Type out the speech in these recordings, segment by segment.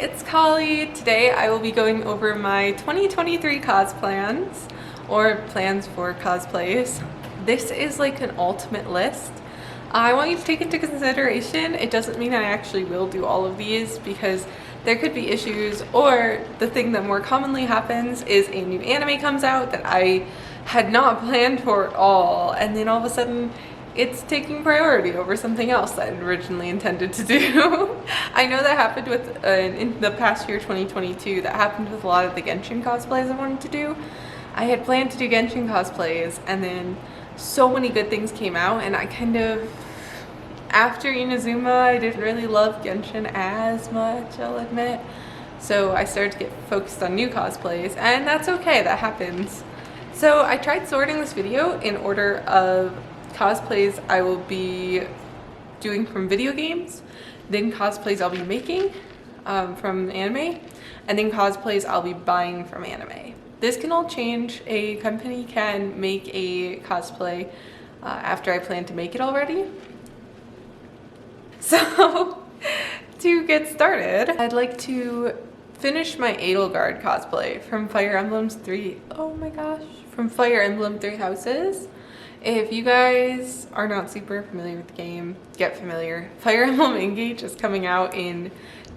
it's Kali. Today I will be going over my 2023 cos plans, or plans for cosplays. This is like an ultimate list. I want you to take into consideration, it doesn't mean I actually will do all of these because there could be issues, or the thing that more commonly happens is a new anime comes out that I had not planned for at all, and then all of a sudden it's taking priority over something else that I originally intended to do. I know that happened with in the past year 2022, that happened with a lot of the Genshin cosplays I wanted to do. I had planned to do Genshin cosplays, and then so many good things came out, and I kind of, after Inazuma, I didn't really love Genshin as much, I'll admit. So I started to get focused on new cosplays, and that's okay, that happens. So I tried sorting this video in order of cosplays I will be doing from video games, then cosplays I'll be making from anime, and then cosplays I'll be buying from anime. This can all change. A company can make a cosplay after I plan to make it already. So to get started, I'd like to finish my Edelgard cosplay from Fire Emblem's from Fire Emblem Three Houses. If you guys are not super familiar with the game, get familiar. Fire Emblem Engage is coming out in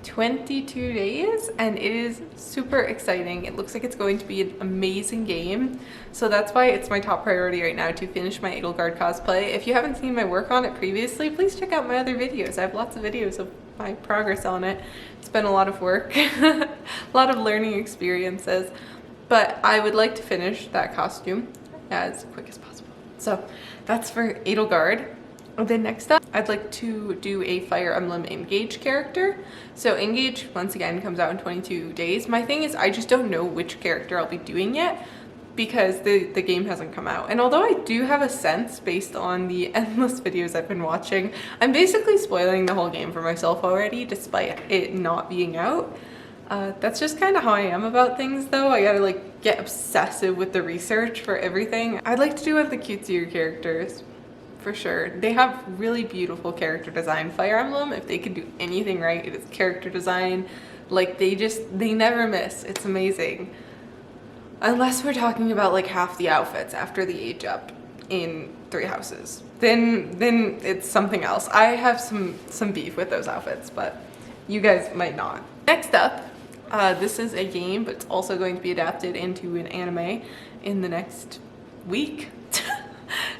22 days and it is super exciting. It looks like it's going to be an amazing game. So that's why it's my top priority right now to finish my Edelgard cosplay. If you haven't seen my work on it previously, please check out my other videos. I have lots of videos of my progress on it. It's been a lot of work, a lot of learning experiences, but I would like to finish that costume as quick as possible. So that's for Edelgard. And then next up, I'd like to do a Fire Emblem Engage character. So Engage, once again, comes out in 22 days. My thing is, I just don't know which character I'll be doing yet because the game hasn't come out. And although I do have a sense based on the endless videos I've been watching, I'm basically spoiling the whole game for myself already, despite it not being out. That's just kind of how I am about things though. I gotta like get obsessive with the research for everything. I'd like to do one of the cutesier characters, for sure. They have really beautiful character design. Fire Emblem, if they could do anything right, it is character design. Like they never miss. It's amazing. Unless we're talking about like half the outfits after the age up in Three Houses. Then it's something else. I have some beef with those outfits, but you guys might not. Next up, this is a game, but it's also going to be adapted into an anime in the next week.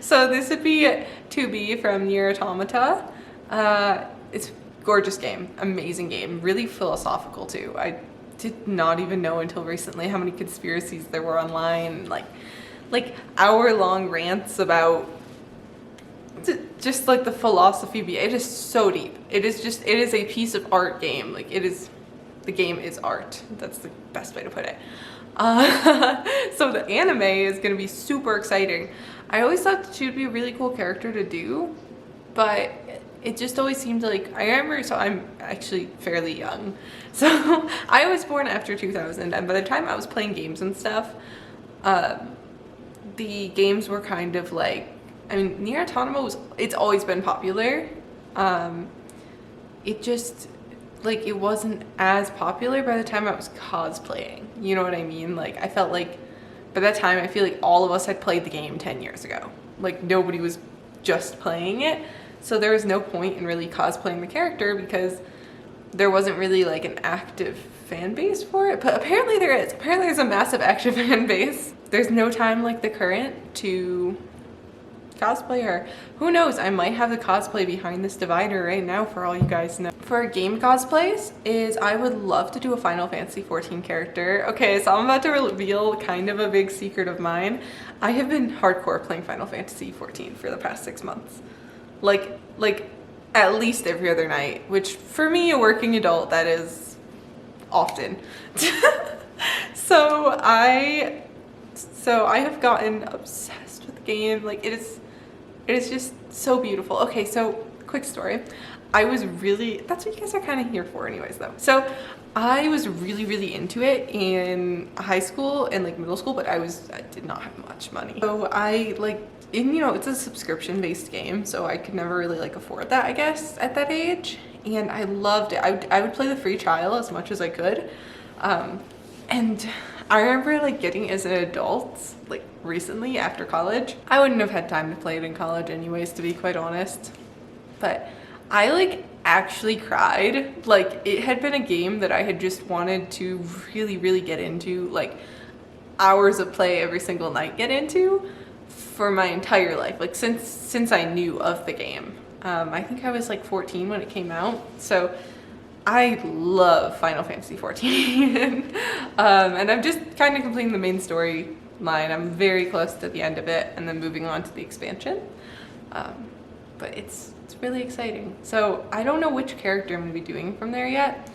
So this would be 2B from Nier Automata. It's a gorgeous game, amazing game, really philosophical too. I did not even know until recently how many conspiracies there were online, like hour-long rants about just like the philosophy. It is so deep. It is a piece of art game. Like the game is art. That's the best way to put it. So the anime is going to be super exciting. I always thought that she would be a really cool character to do, but it just always seemed like, I remember, so I'm actually fairly young. So I was born after 2000, and by the time I was playing games and stuff, the games were kind of like, I mean, Nier Automata it's always been popular. It just, like, it wasn't as popular by the time I was cosplaying. You know what I mean? Like, I felt like by that time, I feel like all of us had played the game 10 years ago. Like, nobody was just playing it. So there was no point in really cosplaying the character because there wasn't really like an active fan base for it. But apparently there is. Apparently there's a massive active fan base. There's no time like the current to cosplay, or who knows, I might have the cosplay behind this divider right now for all you guys know. For game cosplays is I would love to do a Final Fantasy 14 character. Okay, so I'm about to reveal kind of a big secret of mine. I have been hardcore playing Final Fantasy 14 for the past 6 months. Like at least every other night, which for me, a working adult, that is often. So I have gotten obsessed with the game. Like it is just so beautiful. Okay, so quick story. That's what you guys are kind of here for anyways though. So I was really into it in high school and like middle school, but I did not have much money. So it's a subscription based game, so I could never really like afford that, I guess, at that age. and I loved it. I would play the free trial as much as I could. And I remember like getting it as an adult, like recently after college. I wouldn't have had time to play it in college anyways, to be quite honest. But I like actually cried. Like it had been a game that I had just wanted to really get into, like hours of play every single night get into for my entire life, like since I knew of the game. I think I was like 14 when it came out, so I love Final Fantasy 14. And I'm just kind of completing the main story line. I'm very close to the end of it and then moving on to the expansion. But it's really exciting. So I don't know which character I'm going to be doing from there yet.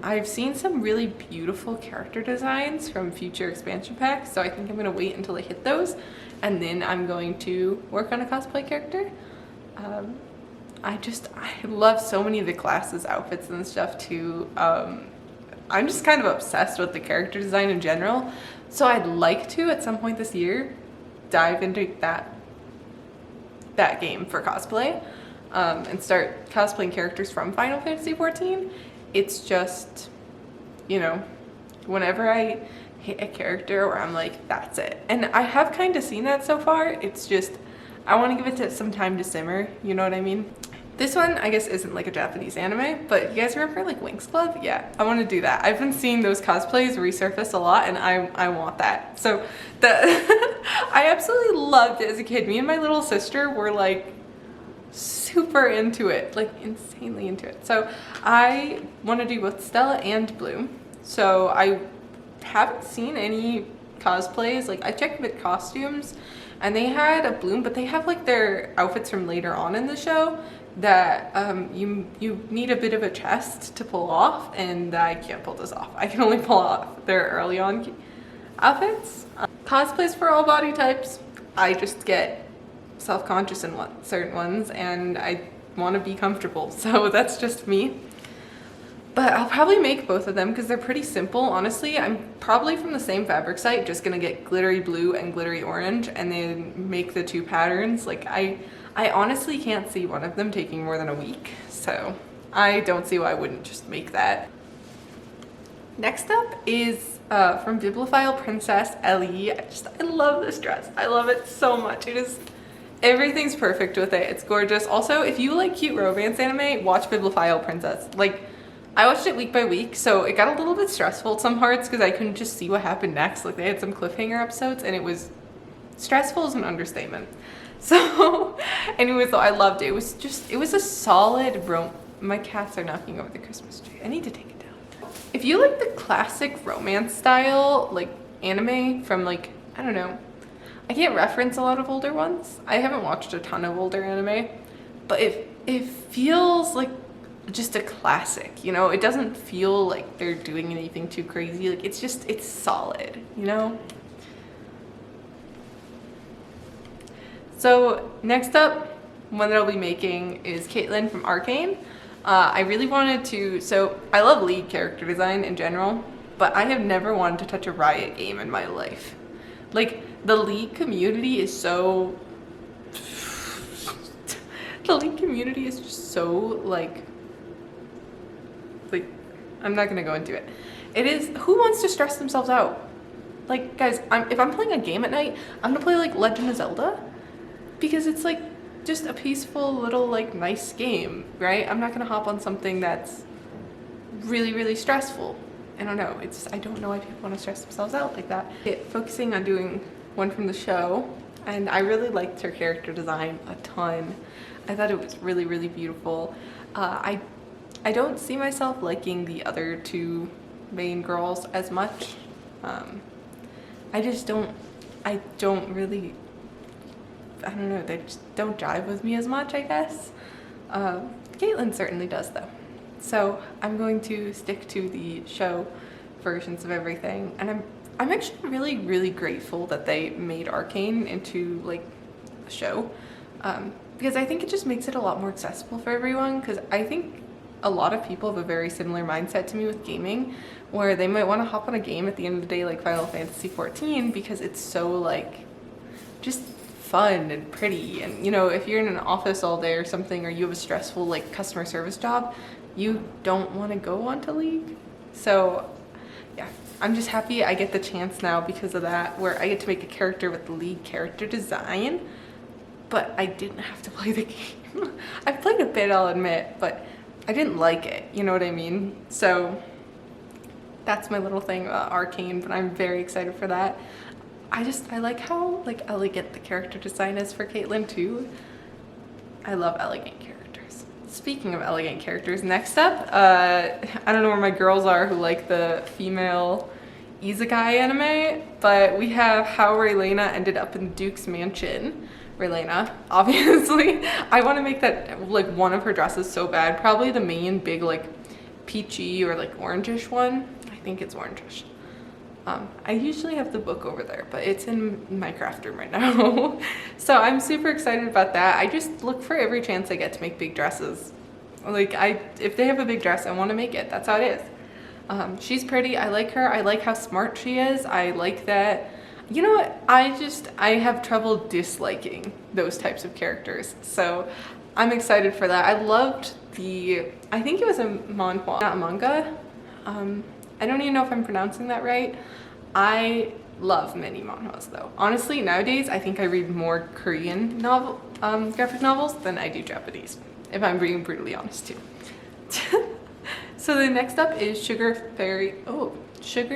I've seen some really beautiful character designs from future expansion packs, so I think I'm going to wait until I hit those, and then I'm going to work on a cosplay character. I love so many of the classes, outfits and stuff too. I'm just kind of obsessed with the character design in general, so I'd like to at some point this year dive into that game for cosplay, and start cosplaying characters from Final Fantasy 14. It's just, you know, whenever I hit a character where I'm like, that's it. And I have kind of seen that so far. It's just, I want to give it some time to simmer, you know what I mean? This one, I guess, isn't like a Japanese anime, but you guys remember like Winx Club? Yeah, I want to do that. I've been seeing those cosplays resurface a lot, and I want that. So I absolutely loved it as a kid. Me and my little sister were like super into it, like insanely into it. So I want to do both Stella and Bloom. So I haven't seen any cosplays. Like I checked with costumes and they had a Bloom, but they have like their outfits from later on in the show that you need a bit of a chest to pull off, and I can't pull this off. I can only pull off their early on outfits. Cosplays for all body types. I just get self-conscious in certain ones, and I want to be comfortable, so that's just me. But I'll probably make both of them because they're pretty simple. Honestly, I'm probably from the same fabric site, just gonna get glittery blue and glittery orange and then make the two patterns. Like I honestly can't see one of them taking more than a week, so I don't see why I wouldn't just make that. Next up is from Bibliophile Princess Ellie. I love this dress. I love it so much. Everything's perfect with it. It's gorgeous. Also, if you like cute romance anime, watch Bibliophile Princess. Like, I watched it week by week, so it got a little bit stressful at some parts because I couldn't just see what happened next. Like, they had some cliffhanger episodes, and it was stressful is an understatement. So, anyways, though, I loved it. It was a solid my cats are knocking over the Christmas tree. I need to take it down. If you like the classic romance style, like, anime from, like, I don't know, I can't reference a lot of older ones. I haven't watched a ton of older anime, but it feels like just a classic, you know? It doesn't feel like they're doing anything too crazy. Like it's solid, you know? So next up, one that I'll be making is Caitlyn from Arcane. I really wanted to, so I love League character design in general, but I have never wanted to touch a Riot game in my life. Like, the League community is so... the League community is just so, like, I'm not gonna go into it. It is, who wants to stress themselves out? Like, guys, if I'm playing a game at night, I'm gonna play, like, Legend of Zelda, because it's, like, just a peaceful little, like, nice game, right? I'm not gonna hop on something that's really stressful. I don't know, I don't know why people want to stress themselves out like that. Focusing on doing one from the show, and I really liked her character design a ton. I thought it was really beautiful. I don't see myself liking the other two main girls as much. I don't really, I don't know, they just don't jive with me as much, I guess. Caitlyn certainly does though. So I'm going to stick to the show versions of everything, and I'm actually really grateful that they made Arcane into like a show, because I think it just makes it a lot more accessible for everyone, because I think a lot of people have a very similar mindset to me with gaming, where they might want to hop on a game at the end of the day like Final Fantasy 14 because it's so like just fun and pretty. And you know, if you're in an office all day or something, or you have a stressful like customer service job, you don't want to go onto League. So yeah, I'm just happy I get the chance now because of that, where I get to make a character with League character design, but I didn't have to play the game. I've played a bit, I'll admit, but I didn't like it, you know what I mean? So that's my little thing about Arcane, but I'm very excited for that. I like how like elegant the character design is for Caitlyn too. I love elegant characters. Speaking of elegant characters, next up, I don't know where my girls are who like the female isekai anime, but we have how Raylena ended up in Duke's mansion. Raylena, obviously. I want to make that like one of her dresses so bad. Probably the main big like peachy or like orangish one. I think it's orangish. I usually have the book over there, but it's in my craft room right now. So I'm super excited about that. I just look for every chance I get to make big dresses. Like if they have a big dress, I want to make it. That's how it is. She's pretty. I like her. I like how smart she is. I like that. You know what? I have trouble disliking those types of characters. So I'm excited for that. I loved I think it was a manhwa, not a manga. I don't even know if I'm pronouncing that right. I love many manhwas though. Honestly, nowadays I think I read more Korean graphic novels than I do Japanese, if I'm being brutally honest too. So the next up is Sugar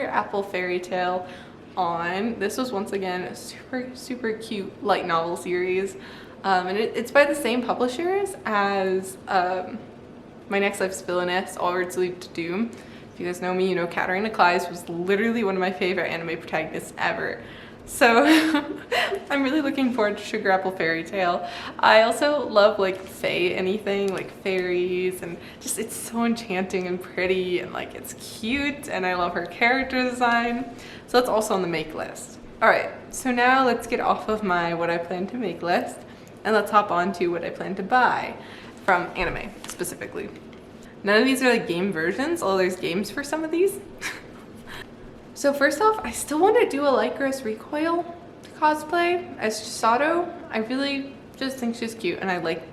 Apple Fairy Tale on. This was once again a super cute light novel series. And it's by the same publishers as My Next Life's Villainess, All Roads Lead to Doom. If you guys know me, you know Katarina Clives was literally one of my favorite anime protagonists ever. So I'm really looking forward to Sugar Apple Fairy Tale. I also love like fae anything, like fairies, and just it's so enchanting and pretty and like it's cute, and I love her character design. So that's also on the make list. All right, so now let's get off of my what I plan to make list and let's hop on to what I plan to buy from anime specifically. None of these are like game versions, although there's games for some of these. So first off, I still want to do a Lycra's Recoil cosplay as Chisato. I really just think she's cute and I like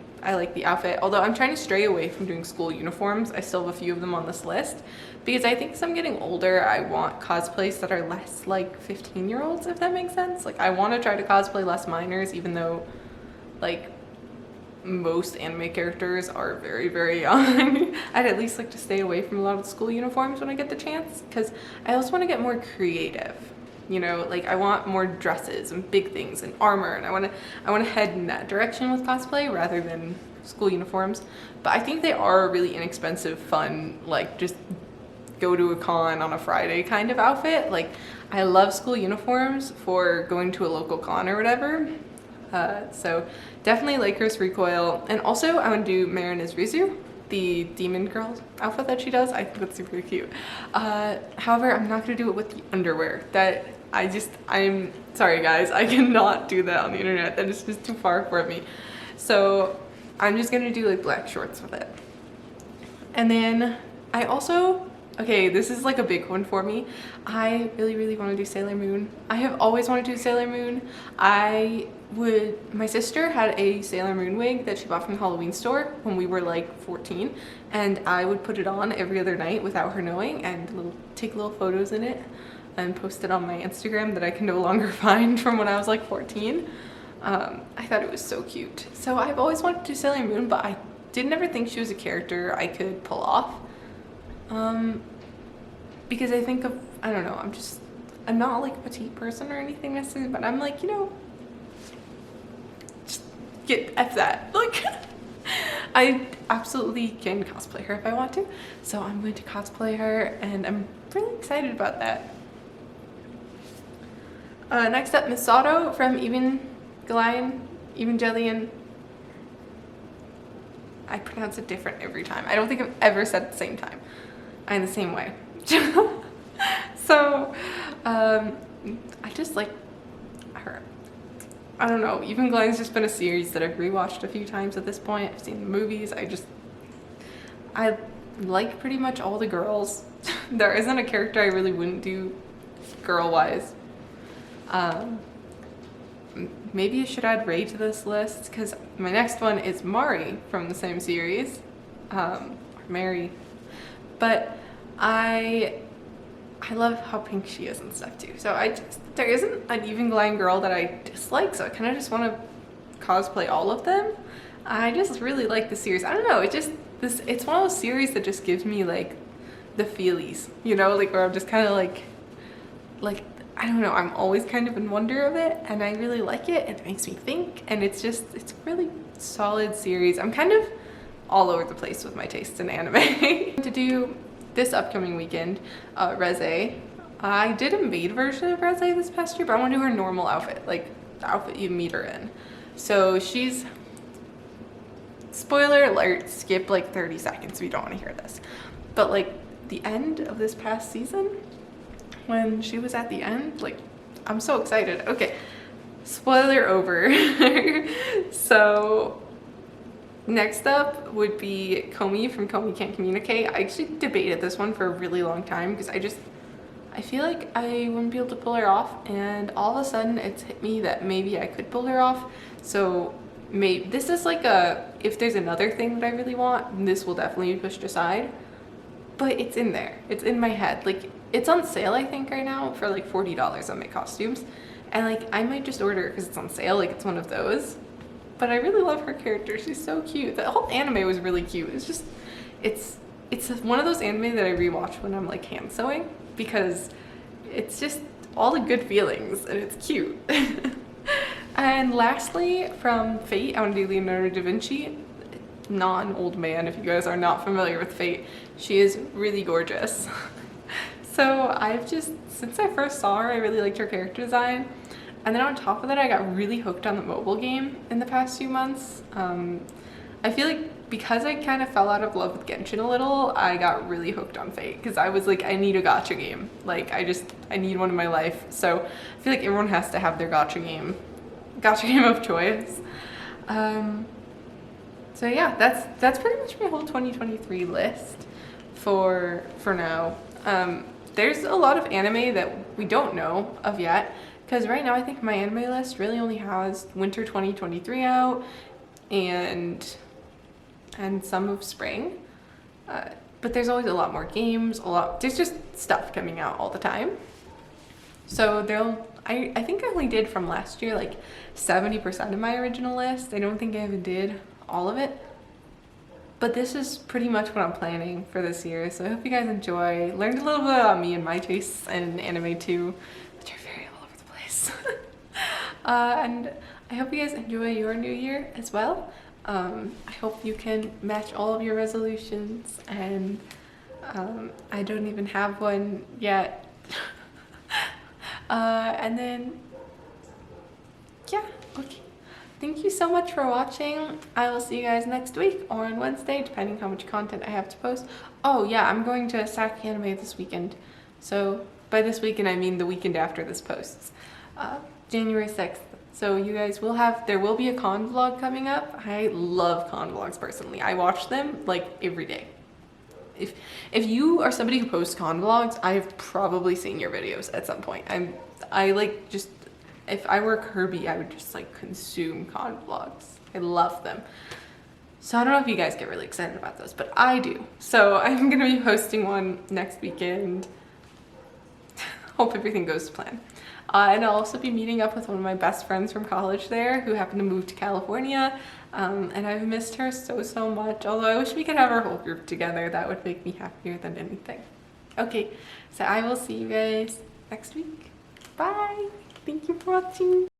the outfit. Although I'm trying to stray away from doing school uniforms. I still have a few of them on this list because I think as I'm getting older, I want cosplays that are less like 15-year-olds, if that makes sense. Like I want to try to cosplay less minors, even though like most anime characters are very young. I'd at least like to stay away from a lot of school uniforms when I get the chance, because I also want to get more creative, you know, like I want more dresses and big things and armor, and I want to head in that direction with cosplay rather than school uniforms. But I think they are a really inexpensive, fun, like just go to a con on a Friday kind of outfit. Like I love school uniforms for going to a local con or whatever. So definitely Lycra's Recoil. And also I want to do Marina's Rizu, the demon girl outfit that she does. I think that's super cute. However, I'm not going to do it with the underwear. I'm sorry guys, I cannot do that on the internet. That is just too far for me. So I'm just going to do like black shorts with it. And then I also, okay, this is like a big one for me. I really want to do Sailor Moon. I have always wanted to do Sailor Moon. My sister had a Sailor Moon wig that she bought from the Halloween store when we were like 14, and I would put it on every other night without her knowing and take little photos in it and post it on my Instagram that I can no longer find from when I was like 14. I thought it was so cute. So I've always wanted to do Sailor Moon, but I didn't ever think she was a character I could pull off. Because I think I don't know, I'm not like a petite person or anything necessarily, but I'm like, you know, just get F that. Like, I absolutely can cosplay her if I want to. So I'm going to cosplay her and I'm really excited about that. Next up, Misato from Evangelion. I pronounce it different every time. I don't think I've ever said it at the same time. I'm the same way. So, I just like her. I don't know, Evangelion's just been a series that I've rewatched a few times at this point. I've seen the movies. I like pretty much all the girls. There isn't a character I really wouldn't do girl-wise. maybe I should add Ray to this list because my next one is Mari from the same series, or Mary. But I love how pink she is and stuff too. So there isn't an even glind girl that I dislike, so I kind of just want to cosplay all of them. I just really like the series. I don't know, it's one of those series that just gives me like the feelies, you know, like where I'm just kind of like I don't know, I'm always kind of in wonder of it, and I really like it, and it makes me think, and it's a really solid series. I'm kind of all over the place with my tastes in anime. To do this upcoming weekend, Reze. I did a maid version of Reze this past year, but I want to do her normal outfit, like the outfit you meet her in. So she's, spoiler alert, skip like 30 seconds if you don't want to hear this. But like the end of this past season, when she was at the end, like I'm so excited. Okay, spoiler over. So next up would be Komi from Komi Can't Communicate. I actually debated this one for a really long time because I feel like I wouldn't be able to pull her off, and all of a sudden it's hit me that maybe I could pull her off. So maybe this is like if there's another thing that I really want, this will definitely be pushed aside. But it's in there. It's in my head. Like it's on sale I think right now for like $40 on my costumes. And like I might just order it because it's on sale, like it's one of those. But I really love her character. She's so cute. The whole anime was really cute. It's one of those anime that I rewatch when I'm like hand sewing because it's just all the good feelings and it's cute. And lastly, from Fate, I want to do Leonardo da Vinci. Not an old man, if you guys are not familiar with Fate. She is really gorgeous. So since I first saw her, I really liked her character design. And then on top of that, I got really hooked on the mobile game in the past few months. I feel like because I kind of fell out of love with Genshin a little, I got really hooked on Fate because I was like, I need a gacha game. Like I need one in my life. So I feel like everyone has to have their gacha game of choice. So yeah, that's pretty much my whole 2023 list for now. There's a lot of anime that we don't know of yet, because right now I think my anime list really only has winter 2023 out and some of spring. But there's always a lot more games, there's just stuff coming out all the time. So I think I only did from last year like 70% of my original list. I don't think I even did all of it. But this is pretty much what I'm planning for this year. So I hope you guys enjoy. Learned a little bit about me and my tastes in anime too, which are very all over the place. And I hope you guys enjoy your new year as well. I hope you can match all of your resolutions, and I don't even have one yet. And then, yeah, okay. Thank you so much for watching. I will see you guys next week or on Wednesday, depending how much content I have to post. Oh yeah, I'm going to Sac Anime this weekend. So by this weekend, I mean the weekend after this posts, January 6th. So you guys there will be a con vlog coming up. I love con vlogs personally. I watch them like every day. If you are somebody who posts con vlogs, I have probably seen your videos at some point. If I were Kirby, I would just like consume con vlogs. I love them. So I don't know if you guys get really excited about those, but I do. So I'm gonna be posting one next weekend. Hope everything goes to plan. And I'll also be meeting up with one of my best friends from college there who happened to move to California. And I've missed her so much. Although I wish we could have our whole group together. That would make me happier than anything. Okay, so I will see you guys next week. Bye. Thank you for watching.